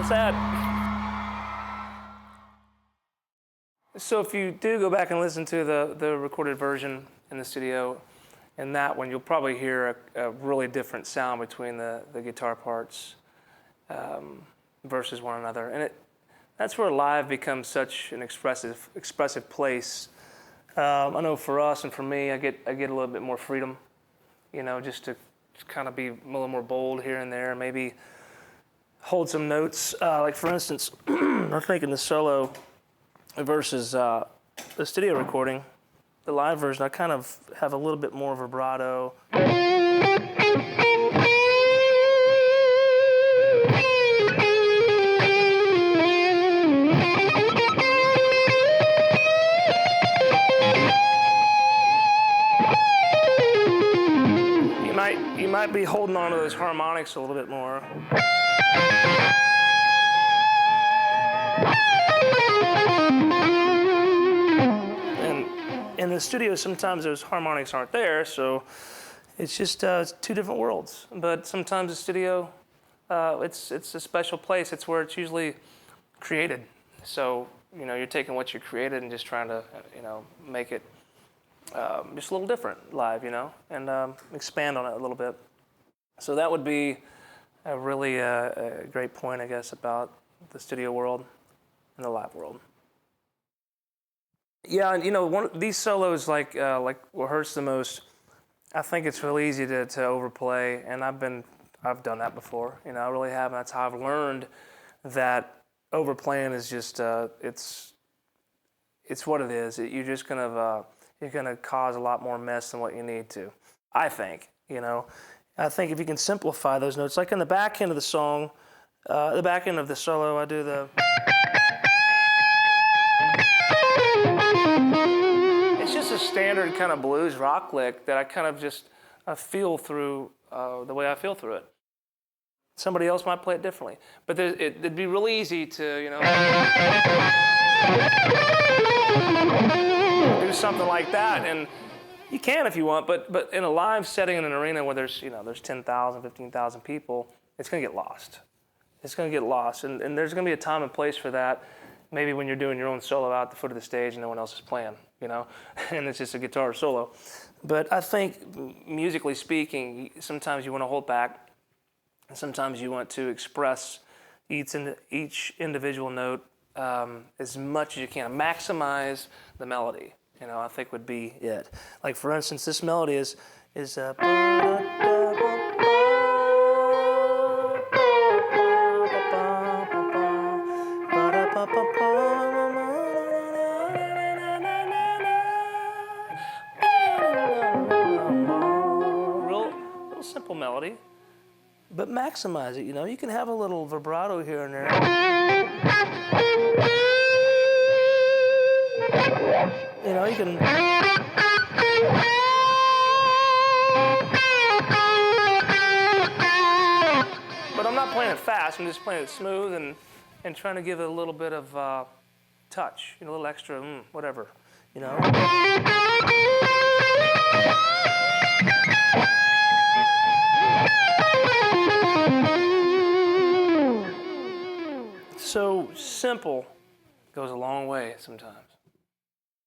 That's that. So if you do go back and listen to the recorded version in the studio, in that one, you'll probably hear a really different sound between the guitar parts versus one another. And that's where live becomes such an expressive place. I know for us and for me, I get a little bit more freedom, just to kind of be a little more bold here and there, maybe hold some notes. Like for instance, I think in the solo versus the studio recording, the live version, I kind of have a little bit more vibrato. You might be holding on to those harmonics a little bit more. And in the studio, sometimes those harmonics aren't there, so it's just it's two different worlds. But sometimes the studio, it's a special place. It's where it's usually created. So you're taking what you created and just trying to make it just a little different live, and expand on it a little bit. So that would be a really a great point, I guess, about the studio world and the live world. Yeah, and these solos, like what hurts the most, I think it's really easy to overplay, and I've done that before. I really have, and that's how I've learned that overplaying is just it's what it is. You're just you're gonna cause a lot more mess than what you need to. I think, I think if you can simplify those notes, like in the back end of the song, the back end of the solo, I do the. It's just a standard kind of blues rock lick that I kind of just feel through the way I feel through it. Somebody else might play it differently, but it'd be really easy to, do something like that, and you can if you want, but in a live setting in an arena where there's 10,000, 15,000 people, it's gonna get lost. It's gonna get lost, and there's gonna be a time and place for that. Maybe when you're doing your own solo out at the foot of the stage and no one else is playing, and it's just a guitar solo. But I think musically speaking, sometimes you want to hold back, and sometimes you want to express each individual note as much as you can. Maximize the melody, I think would be it. Like for instance, this melody is real simple melody, but maximize it. You can have a little vibrato here and there. You can. But I'm not playing it fast. I'm just playing it smooth and trying to give it a little bit of touch, a little extra, whatever, So simple goes a long way sometimes.